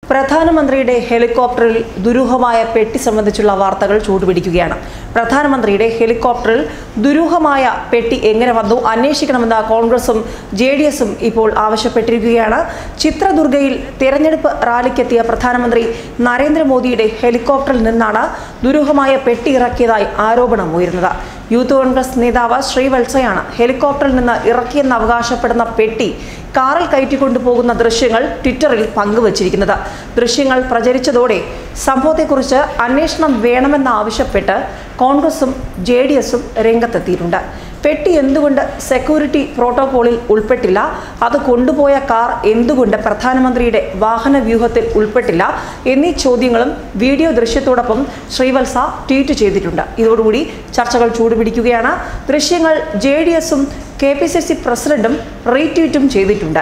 പ്രധാനമന്ത്രിയുടെ ഹെലികോപ്റ്ററിൽ ദുരൂഹമായ പെട്ടി സംബന്ധിച്ചുള്ള വാർത്തകൾ ചൂടുപിടിക്കുകയാണ്. പ്രധാനമന്ത്രിയുടെ ഹെലികോപ്റ്ററിൽ ദുരൂഹമായ പെട്ടി എങ്ങനെ വന്നു അന്വേഷിക്കണമെന്ന് കോൺഗ്രസും ജെഡിഎസും ഇപ്പോൾ ആവശ്യപ്പെട്ടിരിക്കുകയാണ്. ചിത്രദുർഗയിൽ തെരഞ്ഞെടുപ്പ് റാലിക്കെത്തിയ പ്രധാനമന്ത്രി നരേന്ദ്രമോദിയുടെ ഹെലികോപ്റ്ററിൽ നിന്നാണ് ദുരൂഹമായ പെട്ടി ഇറക്കിയതായി ആരോപണം ഉയർന്നത്. യൂത്ത് കോൺഗ്രസ് നേതാവ് ശ്രീവത്സയാണ് ഹെലികോപ്റ്ററിൽ നിന്ന് ഇറക്കിയെന്ന് അവകാശപ്പെടുന്ന പെട്ടി കാറിൽ കയറ്റിക്കൊണ്ടുപോകുന്ന ദൃശ്യങ്ങൾ ട്വിറ്ററിൽ പങ്കുവച്ചിരിക്കുന്നത്. ദൃശ്യങ്ങൾ പ്രചരിച്ചതോടെ സംഭവത്തെക്കുറിച്ച് അന്വേഷണം വേണമെന്നാവശ്യപ്പെട്ട് കോൺഗ്രസും ജെഡിഎസും രംഗത്തെത്തിയിട്ടുണ്ട്. പെട്ടി എന്തുകൊണ്ട് സെക്യൂരിറ്റി പ്രോട്ടോകോളിൽ ഉൾപ്പെട്ടില്ല, അത് കൊണ്ടുപോയ കാർ എന്തുകൊണ്ട് പ്രധാനമന്ത്രിയുടെ വാഹന വ്യൂഹത്തിൽ ഉൾപ്പെട്ടില്ല എന്നീ ചോദ്യങ്ങളും വീഡിയോ ദൃശ്യത്തോടൊപ്പം ശ്രീവത്സ ട്വീറ്റ് ചെയ്തിട്ടുണ്ട്. ഇതോടുകൂടി ചർച്ചകൾ ചൂടുപിടിക്കുകയാണ്. ദൃശ്യങ്ങൾ ജെഡിഎസും KPCC പ്രസിഡന്റും റീട്വീറ്റും ചെയ്തിട്ടുണ്ട്.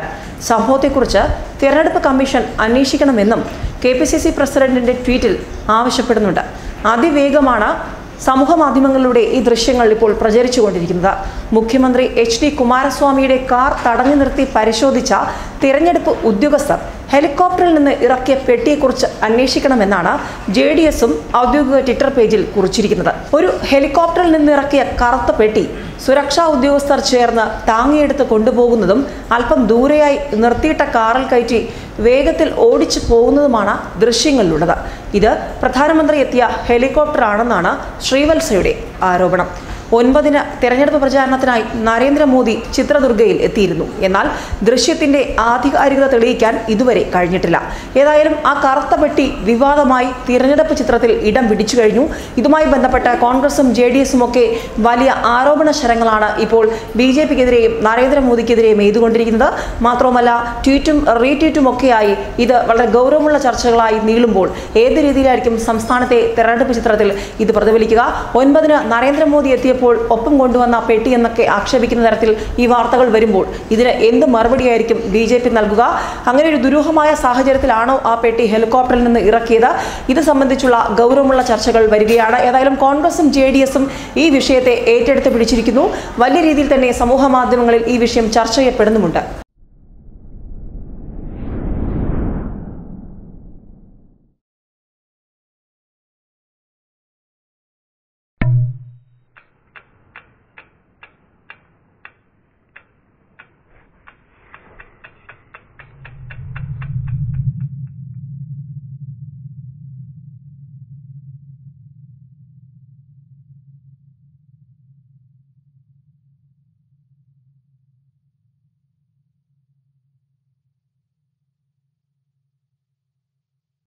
സംഭവത്തെക്കുറിച്ച് തിരഞ്ഞെടുപ്പ് കമ്മീഷൻ അന്വേഷിക്കണമെന്നും KPCC പ്രസിഡന്റിന്റെ ട്വീറ്റിൽ ആവശ്യപ്പെടുന്നുണ്ട്. അതിവേഗമാണ് സമൂഹ മാധ്യമങ്ങളിലൂടെ ഈ ദൃശ്യങ്ങൾ ഇപ്പോൾ പ്രചരിച്ചുകൊണ്ടിരിക്കുന്നത്. മുഖ്യമന്ത്രി HD കുമാരസ്വാമിയുടെ കാർ തടഞ്ഞു നിർത്തി പരിശോധിച്ച തിരഞ്ഞെടുപ്പ് ഉദ്യോഗസ്ഥർ ഹെലികോപ്റ്ററിൽ നിന്ന് ഇറക്കിയ പെട്ടിയെക്കുറിച്ച് അന്വേഷിക്കണമെന്നാണ് ജെഡിഎസും ഔദ്യോഗിക ട്വിറ്റർ പേജിൽ കുറിച്ചിരിക്കുന്നത്. ഒരു ഹെലികോപ്റ്ററിൽ നിന്ന് ഇറക്കിയ കറുത്ത പെട്ടി സുരക്ഷാ ഉദ്യോഗസ്ഥർ ചേർന്ന് താങ്ങിയെടുത്ത് കൊണ്ടുപോകുന്നതും അല്പം ദൂരെയായി നിർത്തിയിട്ട കാറിൽ കയറ്റി വേഗത്തിൽ ഓടിച്ചു പോകുന്നതുമാണ് ദൃശ്യങ്ങളിലുള്ളത്. ഇത് പ്രധാനമന്ത്രി എത്തിയ ഹെലികോപ്റ്ററാണെന്നാണ് ശ്രീവത്സയുടെ ആരോപണം. 9-ന് തെരഞ്ഞെടുപ്പ് പ്രചാരണത്തിനായി നരേന്ദ്രമോദി ചിത്രദുർഗയിൽ എത്തിയിരുന്നു. എന്നാൽ ദൃശ്യത്തിന്റെ ആധികാരികത തെളിയിക്കാൻ ഇതുവരെ കഴിഞ്ഞിട്ടില്ല. ഏതായാലും ആ കറുത്ത പെട്ടി വിവാദമായി തിരഞ്ഞെടുപ്പ് ചിത്രത്തിൽ ഇടം പിടിച്ചു കഴിഞ്ഞു. ഇതുമായി ബന്ധപ്പെട്ട് കോൺഗ്രസും ജെഡിഎസും ഒക്കെ വലിയ ആരോപണ ശരങ്ങളാണ് ഇപ്പോൾ BJPക്കെതിരെയും നരേന്ദ്രമോദിക്കെതിരെയും എഴുതുകൊണ്ടിരിക്കുന്നത്. മാത്രവുമല്ല, ട്വീറ്റും റീട്വീറ്റും ഒക്കെയായി ഇത് വളരെ ഗൗരവമുള്ള ചർച്ചകളായി നീളുമ്പോൾ ഏത് രീതിയിലായിരിക്കും സംസ്ഥാനത്തെ തെരഞ്ഞെടുപ്പ് ചിത്രത്തിൽ ഇത് പ്രതിഫലിക്കുക? 9-ന് നരേന്ദ്രമോദി എത്തിയപ്പോൾ ഒപ്പം കൊണ്ടുവന്ന പെട്ടി എന്നൊക്കെ ആക്ഷേപിക്കുന്ന തരത്തിൽ ഈ വാർത്തകൾ വരുമ്പോൾ ഇതിന് എന്ത് മറുപടിയായിരിക്കും BJP നൽകുക? അങ്ങനെ ഒരു ദുരൂഹമായ സാഹചര്യത്തിലാണോ ആ പെട്ടി ഹെലികോപ്റ്ററിൽ നിന്ന് ഇറക്കിയത്? ഇത് സംബന്ധിച്ചുള്ള ഗൗരവമുള്ള ചർച്ചകൾ വരികയാണ്. ഏതായാലും കോൺഗ്രസും ജെഡിഎസും ഈ വിഷയത്തെ ഏറ്റെടുത്ത് പിടിച്ചിരിക്കുന്നു. വലിയ രീതിയിൽ തന്നെ സമൂഹ മാധ്യമങ്ങളിൽ ഈ വിഷയം ചർച്ച ചെയ്യപ്പെടുന്നുമുണ്ട്.